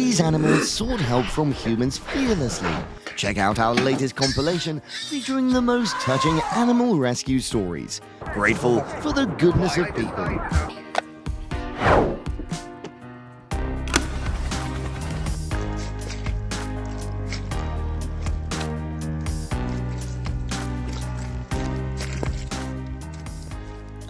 these animals sought help from humans fearlessly. Check out our latest compilation featuring the most touching animal rescue stories. Grateful for the goodness of people.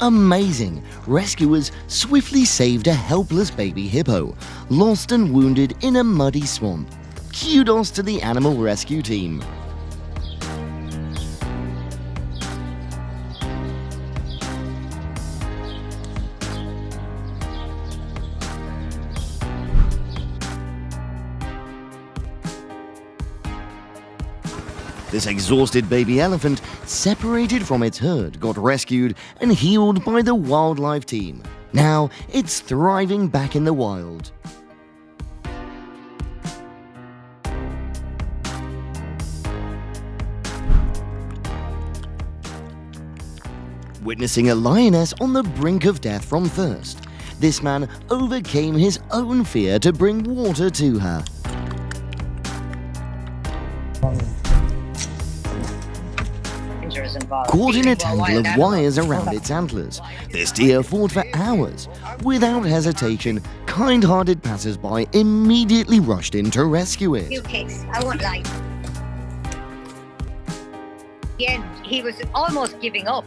Amazing! Rescuers swiftly saved a helpless baby hippo, lost and wounded in a muddy swamp. Kudos to the animal rescue team. This exhausted baby elephant, separated from its herd, got rescued and healed by the wildlife team. Now it's thriving back in the wild. Witnessing a lioness on the brink of death from thirst, this man overcame his own fear to bring water to her. Caught in a tangle of wires around its antlers, this deer fought for hours. Without hesitation, kind-hearted passers-by immediately rushed in to rescue it. Few kicks. I won't lie. In the end, he was almost giving up.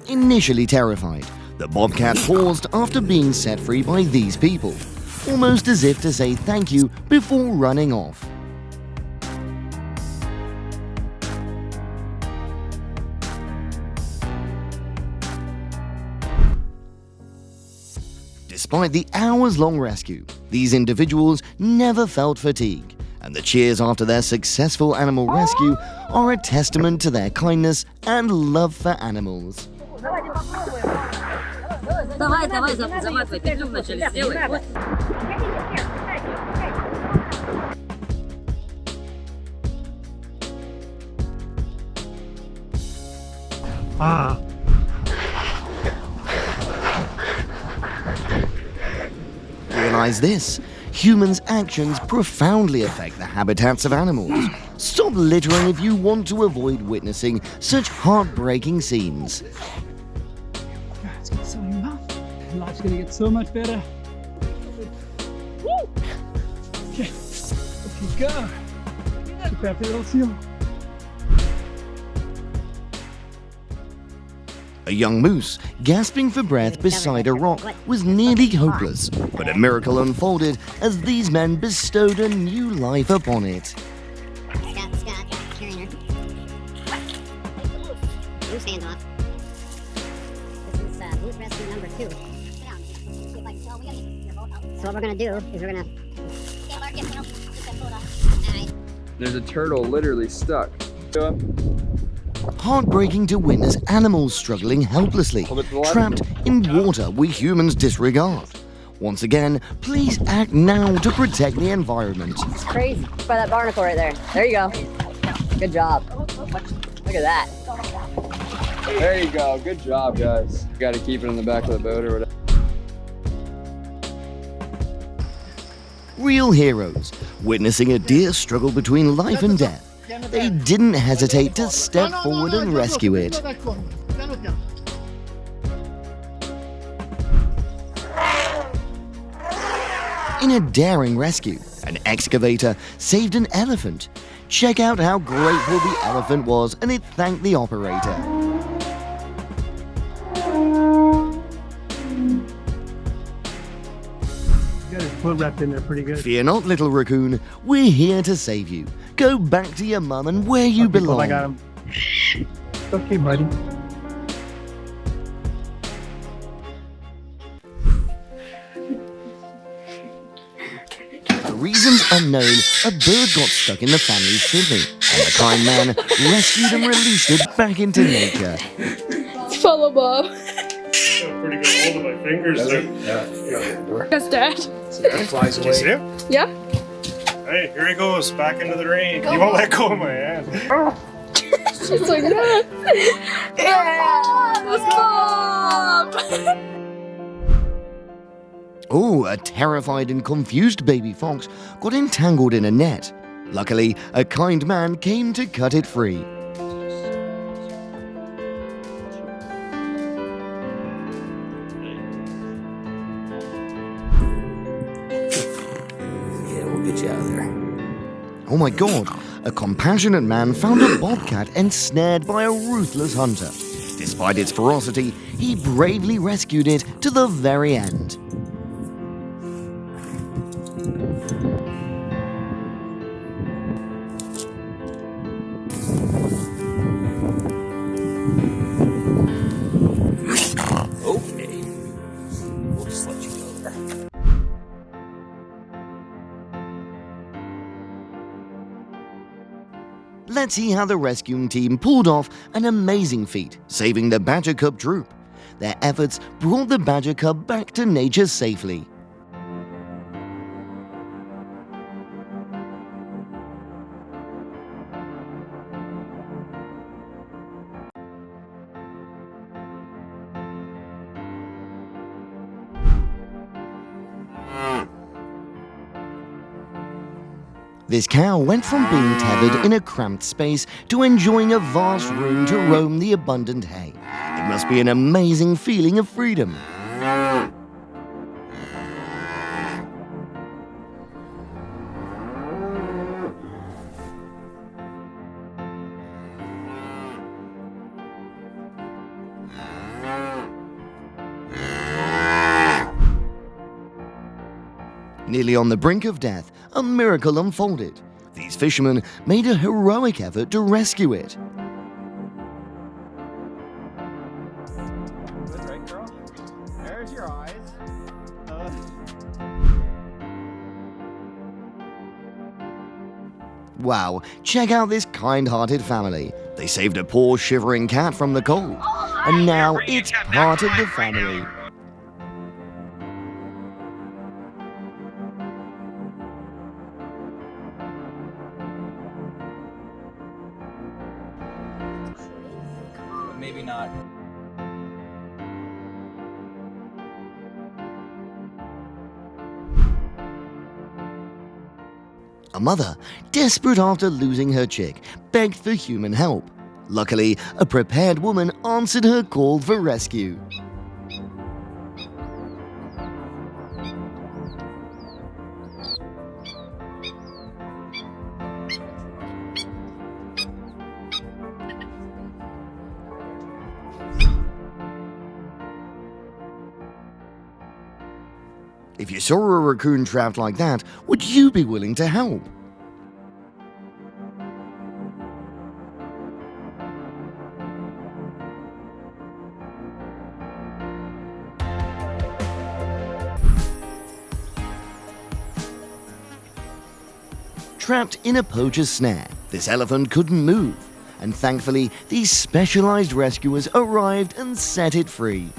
Initially terrified, the bobcat paused after being set free by these people, almost as if to say thank you before running off. Despite the hours-long rescue, these individuals never felt fatigue, and the cheers after their successful animal rescue are a testament to their kindness and love for animals. Давай, заматывай, петлю вначале сделай. Realize this: humans' actions profoundly affect the habitats of animals. Stop littering if you want to avoid witnessing such heartbreaking scenes. It's gonna sell your mouth. Life's gonna get so much better. Woo! Okay, let's go. Keep after little seal. A young moose, gasping for breath beside a rock, was nearly hopeless, but a miracle unfolded as these men bestowed a new life upon it. Scott, carrying her. Moose hands off. This is moose rescue number 2. Sit down. See if I can tell. We gotta get your boat out. So what we're gonna do is we're gonna. Alright. There's a turtle literally stuck. Heartbreaking to witness animals struggling helplessly, trapped in water we humans disregard. Once again, please act now to protect the environment. It's crazy. By that barnacle right there. There you go. Good job. Look at that. There you go. Good job, guys. You gotta keep it in the back of the boat or whatever. Real heroes, witnessing a deer struggle between life and death. They didn't hesitate to step forward and rescue it. In a daring rescue, an excavator saved an elephant. Check out how grateful the elephant was, and it thanked the operator. Got his foot wrapped in there pretty good. Fear not, little raccoon. We're here to save you. Go back to your mum and where you belong. I got him. Okay, buddy. For reasons unknown, a bird got stuck in the family's chimney, and the kind man rescued and released it back into nature. Follow Bob. Pretty good hold of my fingers. Yeah. That's Dad. That flies away. Yeah. Hey, here he goes, back into the rain. He won't let go of my hand. She's like that. Yeah, Mom. Oh, a terrified and confused baby fox got entangled in a net. Luckily, a kind man came to cut it free. Yeah, we'll get you out of there. Oh my god, a compassionate man found a bobcat ensnared by a ruthless hunter. Despite its ferocity, he bravely rescued it to the very end. Okay. We'll just let you go there. Let's see how the rescuing team pulled off an amazing feat, saving the badger cub troop. Their efforts brought the badger cub back to nature safely. This cow went from being tethered in a cramped space to enjoying a vast room to roam the abundant hay. It must be an amazing feeling of freedom. Nearly on the brink of death, a miracle unfolded. These fishermen made a heroic effort to rescue it. That's right, girl. There's your eyes. Wow, check out this kind-hearted family. They saved a poor shivering cat from the cold, and now it's part of the family. Maybe not. A mother, desperate after losing her chick, begged for human help. Luckily, a prepared woman answered her call for rescue. If you saw a raccoon trapped like that, would you be willing to help? Trapped in a poacher's snare, this elephant couldn't move, and thankfully these specialized rescuers arrived and set it free.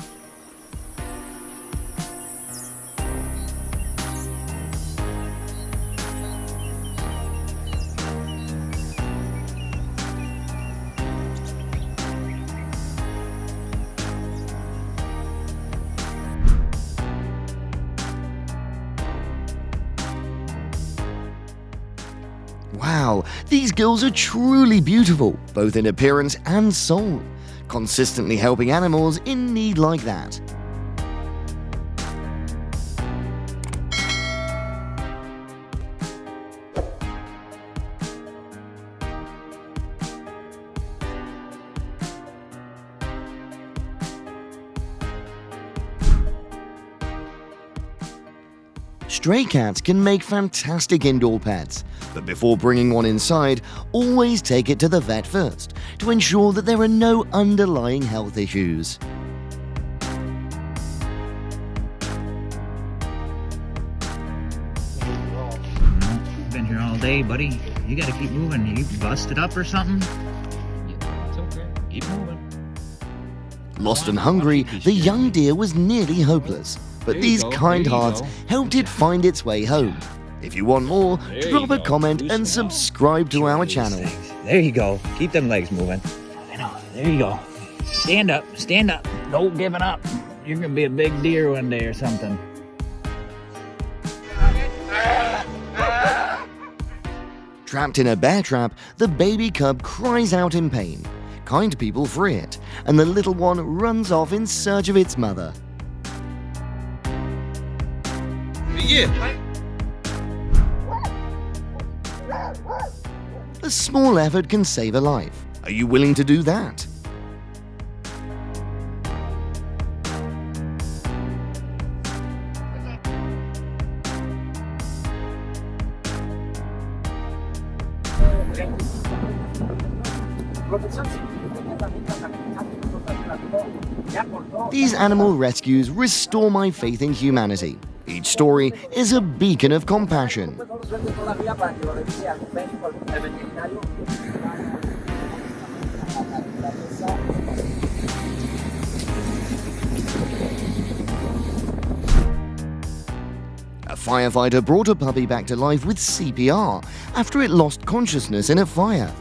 Wow, these girls are truly beautiful, both in appearance and soul, consistently helping animals in need like that. Stray cats can make fantastic indoor pets, but before bringing one inside, always take it to the vet first to ensure that there are no underlying health issues. Been here all day, buddy. You gotta keep moving. You busted up or something? It's okay. Keep moving. Lost and hungry, the young deer was nearly hopeless, but these kind hearts helped it find its way home. If you want more, There drop you a go. comment Loosen and up. subscribe to our These channel. things. There you go. Keep them legs moving. I know. There you go. Stand up. Stand up. Don't give it up. You're going to be a big deer one day or something. Trapped in a bear trap, the baby cub cries out in pain. Kind people free it, and the little one runs off in search of its mother. A small effort can save a life. Are you willing to do that? These animal rescues restore my faith in humanity. Each story is a beacon of compassion. A firefighter brought a puppy back to life with CPR after it lost consciousness in a fire.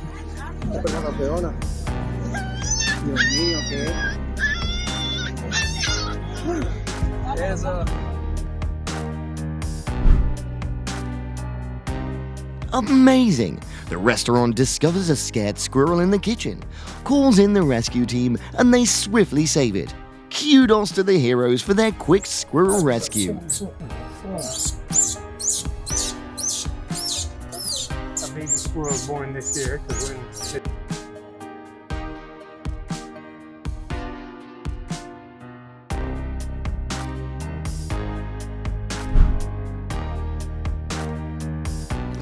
Amazing! The restaurant discovers a scared squirrel in the kitchen, calls in the rescue team, and they swiftly save it. Kudos to the heroes for their quick squirrel rescue. A baby squirrel was born this year because when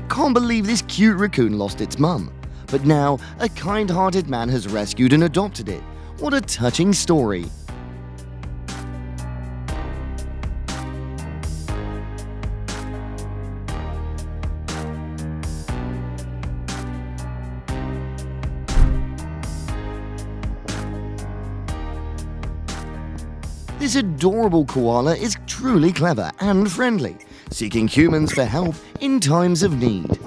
Can't believe this cute raccoon lost its mum. But now, a kind-hearted man has rescued and adopted it. What a touching story. This adorable koala is truly clever and friendly, seeking humans for help in times of need.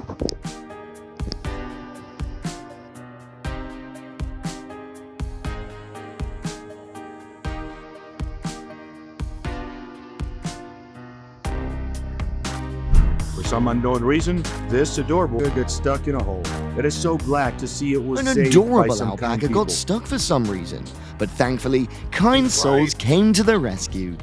For some unknown reason, this adorable got stuck in a hole. It is so glad to see it was An saved by adorable some kind alpaca people. got stuck for some reason, but thankfully, kind souls came to the rescue.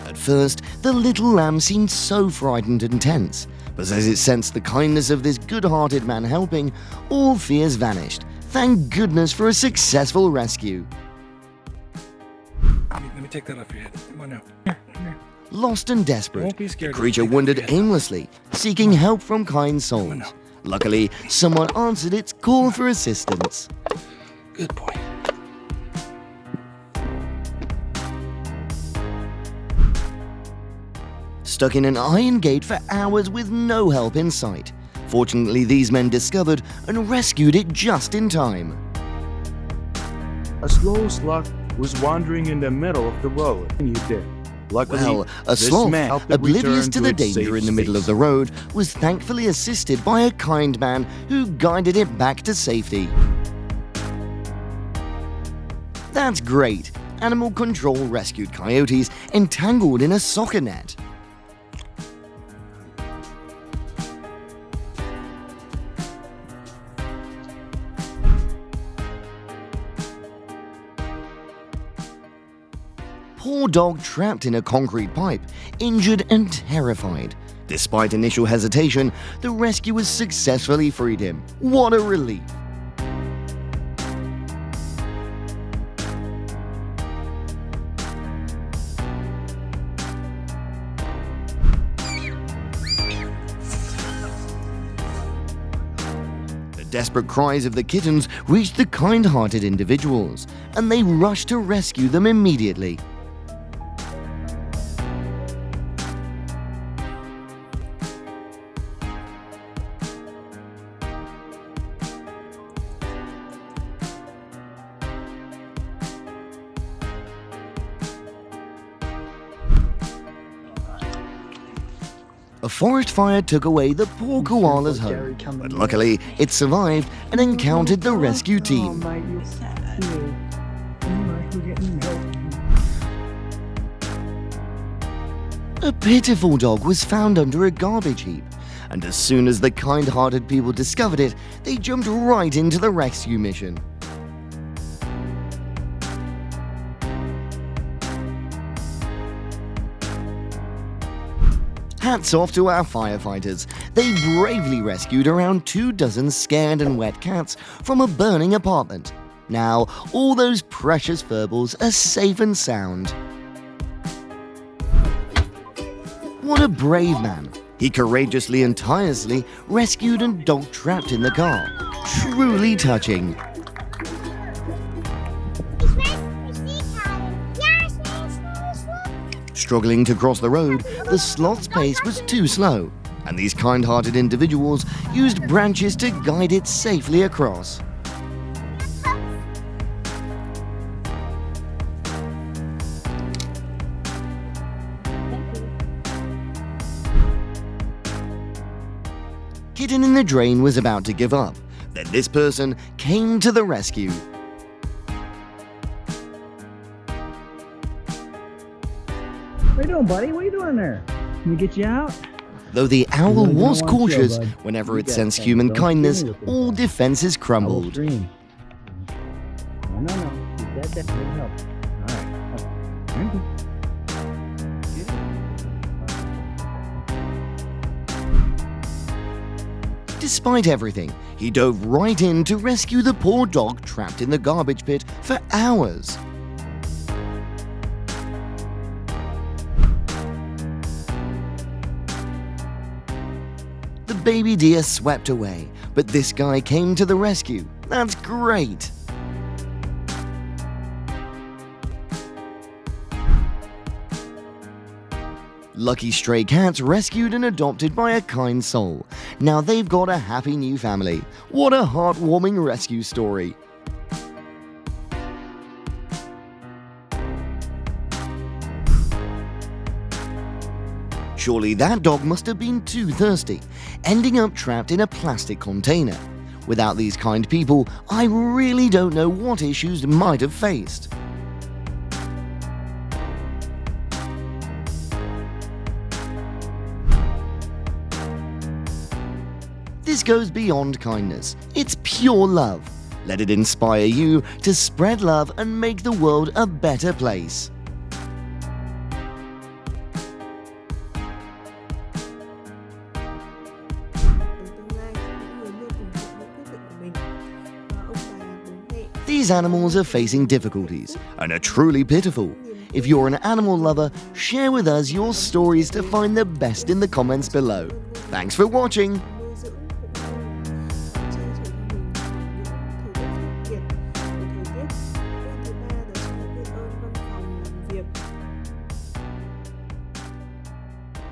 At first, the little lamb seemed so frightened and tense, but as it sensed the kindness of this good-hearted man helping, all fears vanished. Thank goodness for a successful rescue. Let me take that off your head. Come on now. Here, here. Lost and desperate, Don't be the scared. creature Take that wandered off your head. aimlessly, seeking help from kind souls. now. Luckily, someone answered its call for assistance. Good boy. Stuck in an iron gate for hours with no help in sight. Fortunately, these men discovered and rescued it just in time. A slow slug was wandering in the middle of the road, and you did. Luckily, Well, a this sloth, man helped it oblivious return to the its danger safe in the middle of space. the road, was thankfully assisted by a kind man who guided it back to safety. That's great. Animal control rescued coyotes entangled in a soccer net. Poor dog trapped in a concrete pipe, injured and terrified. Despite initial hesitation, the rescuers successfully freed him. What a relief! The desperate cries of the kittens reached the kind-hearted individuals, and they rushed to rescue them immediately. A forest fire took away the poor koala's home, but luckily it survived and encountered the rescue team. A pitiful dog was found under a garbage heap, and as soon as the kind-hearted people discovered it, they jumped right into the rescue mission. Hats off to our firefighters. They bravely rescued around 24 scared and wet cats from a burning apartment. Now, all those precious furballs are safe and sound. What a brave man. He courageously and tirelessly rescued a dog trapped in the car. Truly touching. Struggling to cross the road, the sloth's pace was too slow, and these kind-hearted individuals used branches to guide it safely across. Kitten in the drain was about to give up. Then this person came to the rescue. What are you doing, buddy? What are you doing there? Can we get you out? Though the owl really was don't want to, cautious, bud. whenever You it got sensed things, human don't kindness, scream with all them. defenses crumbled. No. That definitely helps. All right. Despite everything, he dove right in to rescue the poor dog trapped in the garbage pit for hours. The baby deer swept away, but this guy came to the rescue. That's great! Lucky stray cats rescued and adopted by a kind soul. Now they've got a happy new family. What a heartwarming rescue story. Surely that dog must have been too thirsty, ending up trapped in a plastic container. Without these kind people, I really don't know what issues might have faced. This goes beyond kindness. It's pure love. Let it inspire you to spread love and make the world a better place. These animals are facing difficulties and are truly pitiful. If you're an animal lover, share with us your stories to find the best in the comments below. Thanks for watching.